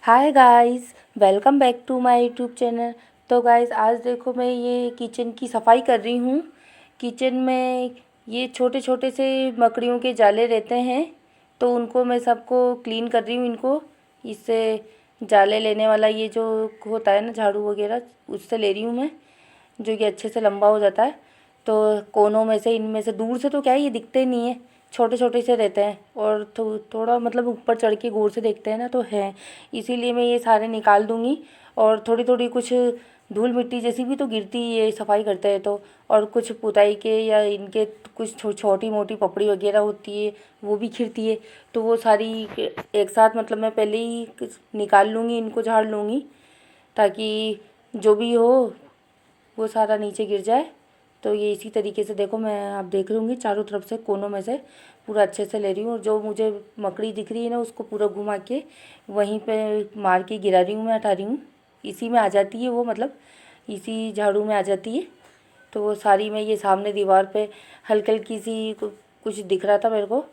Hi guys, welcome back to my YouTube channel. तो guys आज देखो मैं ये किचन की सफाई कर रही हूँ। किचन में ये छोटे छोटे से मकड़ियों के जाले रहते हैं, तो उनको मैं सबको क्लीन कर रही हूँ। इनको इससे जाले लेने वाला ये जो होता है ना, झाड़ू वगैरह, उससे ले रही हूँ मैं, जो कि अच्छे से लंबा हो जाता है। तो कोनों में से, इनमें से दूर से तो क्या है, ये दिखते नहीं है, छोटे छोटे से रहते हैं, और थोड़ा मतलब ऊपर चढ़ के गौर से देखते हैं ना तो है। इसीलिए मैं ये सारे निकाल दूँगी। और थोड़ी थोड़ी कुछ धूल मिट्टी जैसी भी तो गिरती ही है सफाई करते हैं तो। और कुछ पुताई के या इनके कुछ छोटी मोटी पपड़ी वगैरह होती है, वो भी खिरती है। तो वो सारी एक साथ मतलब मैं पहले ही निकाल लूँगी, इनको झाड़ लूँगी, ताकि जो भी हो वो सारा नीचे गिर जाए। तो ये इसी तरीके से देखो, मैं आप देख लूँगी चारों तरफ से, कोनों में से पूरा अच्छे से ले रही हूँ। और जो मुझे मकड़ी दिख रही है ना, उसको पूरा घुमा के वहीं पे मार के गिरा रही हूँ, मैं हटा रही हूँ। इसी में आ जाती है वो, मतलब इसी झाड़ू में आ जाती है। तो वो सारी मैं ये सामने दीवार पे हल्की हल्की सी कुछ दिख रहा था मेरे को,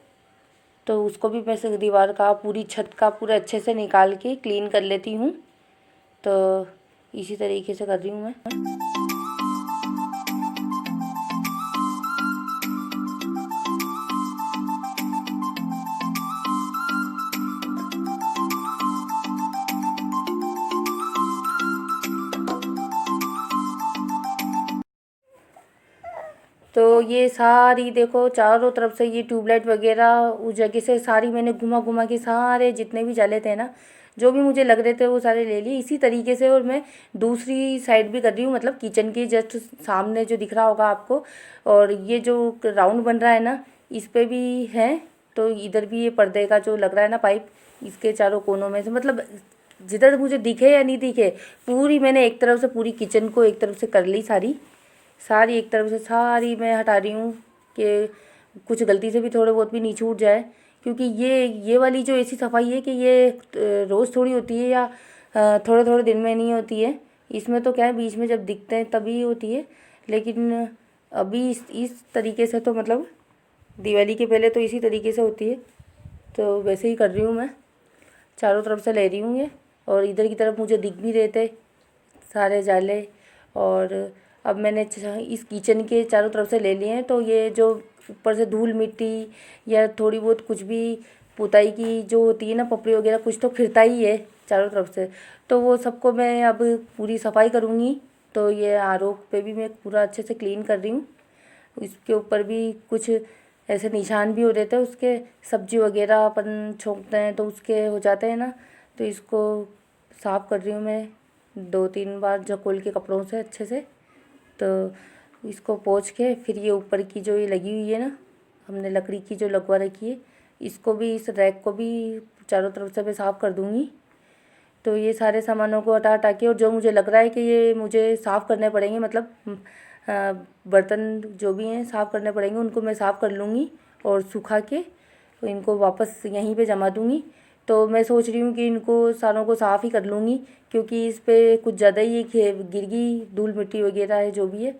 तो उसको भी मैं से दीवार का, पूरी छत का पूरा अच्छे से निकाल के क्लीन कर लेती हूँ। तो इसी तरीके से कर रही हूँ मैं। तो ये सारी देखो चारों तरफ से ये ट्यूबलाइट वगैरह उस जगह से सारी मैंने घुमा घुमा के सारे जितने भी जाले थे ना, जो भी मुझे लग रहे थे वो सारे ले लिए इसी तरीके से। और मैं दूसरी साइड भी कर रही हूँ, मतलब किचन के जस्ट सामने जो दिख रहा होगा आपको, और ये जो राउंड बन रहा है ना, इस पे भी है। तो इधर भी ये पर्दे का जो लग रहा है ना पाइप, इसके चारों कोनों में से, मतलब जिधर मुझे दिखे या नहीं दिखे, पूरी मैंने एक तरफ से पूरी किचन को एक तरफ से कर ली, सारी सारी एक तरफ से सारी मैं हटा रही हूँ कि कुछ गलती से भी थोड़े बहुत भी नीचे उठ जाए। क्योंकि ये वाली जो ऐसी सफाई है कि ये रोज़ थोड़ी होती है, या थोड़े थोड़े दिन में नहीं होती है। इसमें तो क्या है, बीच में जब दिखते हैं तभी होती है। लेकिन अभी इस तरीके से तो मतलब दिवाली के पहले तो इसी तरीके से होती है। तो वैसे ही कर रही हूँ मैं, चारों तरफ से ले रही हूँ ये। और इधर की तरफ मुझे दिख भी रहे थे सारे जाले। और अब मैंने इस किचन के चारों तरफ से ले लिए हैं। तो ये जो ऊपर से धूल मिट्टी या थोड़ी बहुत कुछ भी पुताई की जो होती है ना, पपड़ी वगैरह, कुछ तो फिरता ही है चारों तरफ से। तो वो सबको मैं अब पूरी सफाई करूँगी। तो ये आर पे भी मैं पूरा अच्छे से क्लीन कर रही हूँ। इसके ऊपर भी कुछ ऐसे निशान भी हो रहे थे उसके, सब्जी वगैरह अपन छोंकते हैं तो उसके हो जाते हैं ना। तो इसको साफ़ कर रही हूँ मैं 2-3 बार झकोल के कपड़ों से अच्छे से। तो इसको पोंछ के फिर ये ऊपर की जो ये लगी हुई है ना, हमने लकड़ी की जो लगवा रखी है, इसको भी, इस रैक को भी चारों तरफ से मैं साफ़ कर दूँगी। तो ये सारे सामानों को हटा हटा के, और जो मुझे लग रहा है कि ये मुझे साफ़ करने पड़ेंगे, मतलब बर्तन जो भी हैं साफ़ करने पड़ेंगे, उनको मैं साफ़ कर लूँगी और सुखा के तो इनको वापस यहीं पे जमा दूँगी। तो मैं सोच रही हूँ कि इनको सारों को साफ़ ही कर लूँगी, क्योंकि इस पे कुछ ज़्यादा ही गिर गई धूल मिट्टी वगैरह है जो भी है,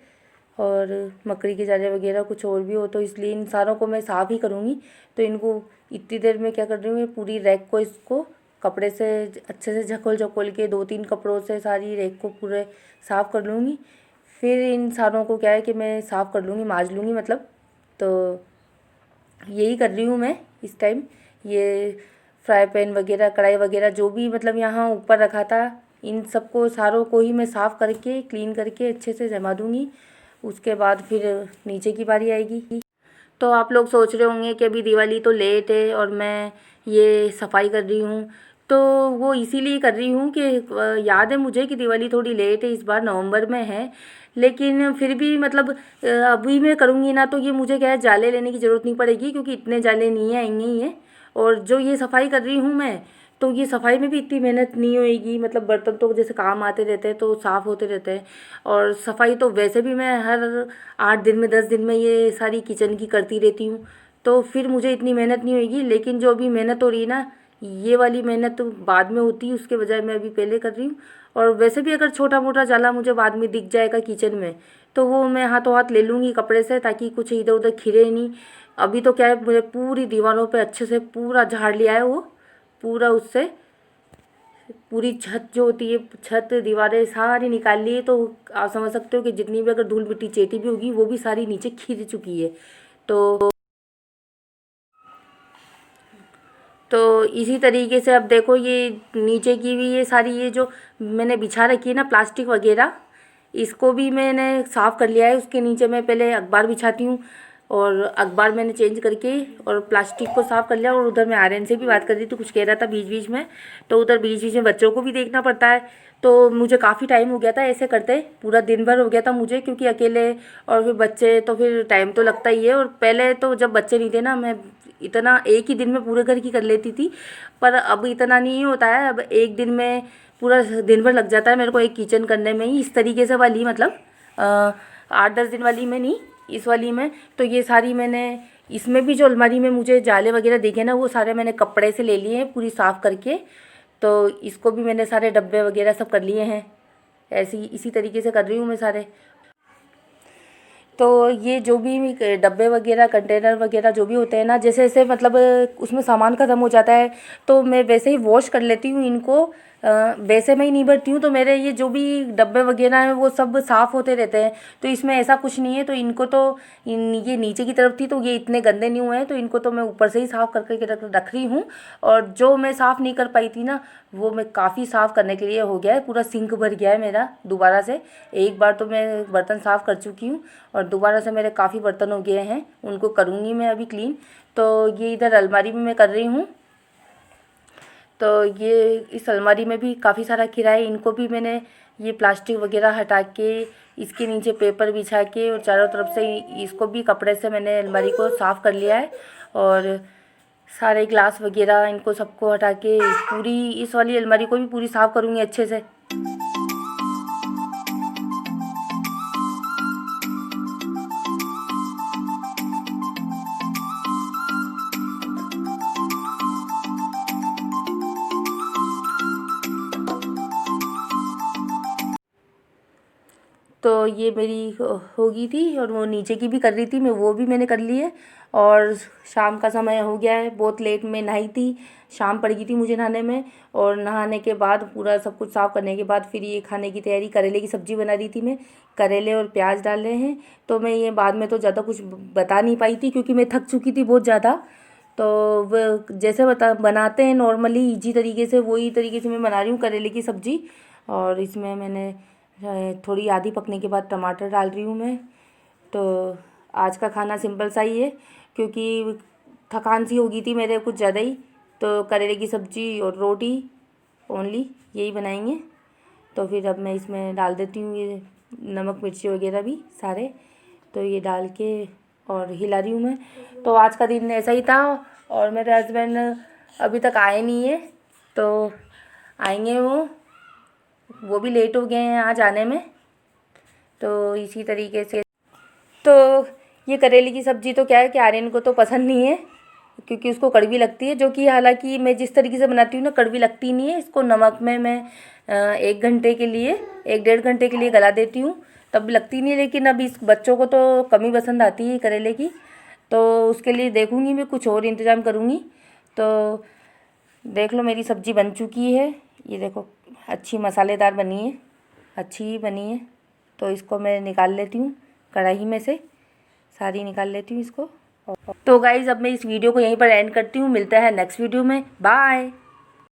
और मकड़ी के जाले वगैरह कुछ और भी हो, तो इसलिए इन सारों को मैं साफ़ ही करूँगी। तो इनको इतनी देर में क्या कर रही हूँ, ये पूरी रैक को, इसको कपड़े से अच्छे से झकोल झकोल के 2-3 कपड़ों से सारी रैक को पूरे साफ़ कर लूँगी। फिर इन सारों को क्या है कि मैं साफ़ कर लूँगी, मांज लूँगी मतलब। तो यही कर रही हूँ मैं इस टाइम। ये फ्राई पैन वगैरह, कढ़ाई वगैरह जो भी मतलब यहाँ ऊपर रखा था, इन सबको सारों को ही मैं साफ़ करके क्लीन करके अच्छे से जमा दूँगी। उसके बाद फिर नीचे की बारी आएगी। तो आप लोग सोच रहे होंगे कि अभी दिवाली तो लेट है और मैं ये सफाई कर रही हूँ। तो वो इसीलिए कर रही हूँ कि याद है मुझे कि दिवाली थोड़ी लेट है, इस बार नवंबर में है। लेकिन फिर भी मतलब अभी मैं करूँगी ना, तो ये मुझे क्या है, जाले लेने की ज़रूरत नहीं पड़ेगी, क्योंकि इतने जाले नहीं आएंगे ही हैं। और जो ये सफाई कर रही हूँ मैं, तो ये सफाई में भी इतनी मेहनत नहीं होएगी, मतलब बर्तन तो जैसे काम आते रहते हैं तो साफ़ होते रहते हैं। और सफाई तो वैसे भी मैं हर 8 दिन में 10 दिन में ये सारी किचन की करती रहती हूँ, तो फिर मुझे इतनी मेहनत नहीं होएगी। लेकिन जो अभी मेहनत हो रही है ना, ये वाली मेहनत तो बाद में होती है, उसके बजाय मैं अभी पहले कर रही हूँ। और वैसे भी अगर छोटा मोटा जाला मुझे बाद में दिख जाएगा किचन में, तो वो मैं हाथों हाथ ले लूँगी कपड़े से, ताकि कुछ इधर उधर खिरे नहीं। अभी तो क्या है, मुझे पूरी दीवारों पे अच्छे से पूरा झाड़ लिया है वो, पूरा उससे पूरी छत जो होती है, छत दीवारें सारी निकाल ली है। तो आप समझ सकते हो कि जितनी भी अगर धूल मिट्टी चेटी भी होगी वो भी सारी नीचे खिंच चुकी है। तो इसी तरीके से अब देखो ये नीचे की भी ये सारी ये जो मैंने बिछा रखी है ना प्लास्टिक वगैरह, इसको भी मैंने साफ़ कर लिया है। उसके नीचे मैं पहले अखबार बिछाती हूँ और अखबार मैंने चेंज करके और प्लास्टिक को साफ़ कर लिया। और उधर मैं आर्यन से भी बात कर रही थी, कुछ कह रहा था बीच बीच में, तो उधर बीच बीच में बच्चों को भी देखना पड़ता है। तो मुझे काफ़ी टाइम हो गया था ऐसे करते, पूरा दिन भर हो गया था मुझे, क्योंकि अकेले और फिर बच्चे तो फिर टाइम तो लगता ही है। और पहले तो जब बच्चे नहीं थे ना, मैं इतना एक ही दिन में पूरे घर की कर लेती थी, पर अब इतना नहीं होता है। अब एक दिन में पूरा दिन भर लग जाता है मेरे को एक किचन करने में ही, इस तरीके से वाली मतलब 8-10 दिन वाली में नहीं, इस वाली में। तो ये सारी मैंने, इसमें भी जो अलमारी में मुझे जाले वगैरह दिखे ना, वो सारे मैंने कपड़े से ले लिए हैं पूरी साफ़ करके। तो इसको भी मैंने सारे डब्बे वगैरह सब कर लिए हैं, ऐसी इसी तरीके से कर रही हूँ मैं सारे। तो ये जो भी डब्बे वगैरह कंटेनर वगैरह जो भी होते हैं ना, जैसे जैसे मतलब उसमें सामान ख़त्म हो जाता है तो मैं वैसे ही वॉश कर लेती हूँ इनको, वैसे मैं ही नहीं भरती हूँ। तो मेरे ये जो भी डब्बे वगैरह हैं वो सब साफ़ होते रहते हैं, तो इसमें ऐसा कुछ नहीं है। तो इनको तो ये नीचे की तरफ थी तो ये इतने गंदे नहीं हुए हैं, तो इनको तो मैं ऊपर से ही साफ़ करके रख रही हूँ। और जो मैं साफ़ नहीं कर पाई थी ना, वो मैं काफ़ी साफ़ करने के लिए हो गया है, पूरा सिंक भर गया है मेरा दोबारा से। एक बार तो मैं बर्तन साफ़ कर चुकी हूँ और दोबारा से मेरे काफ़ी बर्तन हो गए हैं, उनको करूँगी मैं अभी क्लीन। तो ये इधर अलमारी में मैं कर रही हूँ। तो ये इस अलमारी में भी काफ़ी सारा किराया है, इनको भी मैंने ये प्लास्टिक वगैरह हटा के इसके नीचे पेपर बिछा के और चारों तरफ से इसको भी कपड़े से मैंने अलमारी को साफ़ कर लिया है। और सारे ग्लास वगैरह इनको सबको हटा के पूरी इस वाली अलमारी को भी पूरी साफ़ करूँगी अच्छे से। तो ये मेरी हो गई थी और वो नीचे की भी कर रही थी मैं, वो भी मैंने कर ली है। और शाम का समय हो गया है, बहुत लेट में नहाई थी, शाम पड़ गई थी मुझे नहाने में। और नहाने के बाद पूरा सब कुछ साफ़ करने के बाद फिर ये खाने की तैयारी, करेले की सब्ज़ी बना रही थी मैं, करेले और प्याज डाल रहे हैं। तो मैं ये बाद में तो ज़्यादा कुछ बता नहीं पाई थी क्योंकि मैं थक चुकी थी बहुत ज़्यादा। तो वो जैसे बनाते हैं नॉर्मली ईजी तरीके से, वही तरीके से मैं बना रही हूँ करेले की सब्ज़ी। और इसमें मैंने थोड़ी आधी पकने के बाद टमाटर डाल रही हूँ मैं। तो आज का खाना सिंपल सा ही है क्योंकि थकान सी हो गई थी मेरे कुछ ज़्यादा ही। तो करेले की सब्ज़ी और रोटी ओनली यही बनाएंगे। तो फिर अब मैं इसमें डाल देती हूँ ये नमक मिर्ची वगैरह भी सारे, तो ये डाल के और हिला रही हूँ मैं। तो आज का दिन ऐसा ही था और मेरे हस्बैंड अभी तक आए नहीं है, तो आएंगे वो भी लेट हो गए हैं आज आने में। तो इसी तरीके से तो ये करेले की सब्ज़ी तो क्या है कि आर्यन को तो पसंद नहीं है क्योंकि उसको कड़वी लगती है, जो कि हालांकि मैं जिस तरीके से बनाती हूँ ना कड़वी लगती नहीं है। इसको नमक में मैं 1 घंटे के लिए 1-1.5 घंटे के लिए गला देती हूँ, तब लगती नहीं है। लेकिन अब इस बच्चों को तो कम ही पसंद आती है करेले की, तो उसके लिए देखूँगी मैं कुछ और इंतज़ाम करूँगी। तो देख लो मेरी सब्ज़ी बन चुकी है, ये देखो अच्छी मसालेदार बनी है, अच्छी ही बनी है। तो इसको मैं निकाल लेती हूँ कढ़ाई में से, सारी निकाल लेती हूँ इसको। तो गाइज़ अब मैं इस वीडियो को यहीं पर एंड करती हूँ, मिलता है नेक्स्ट वीडियो में, बाय।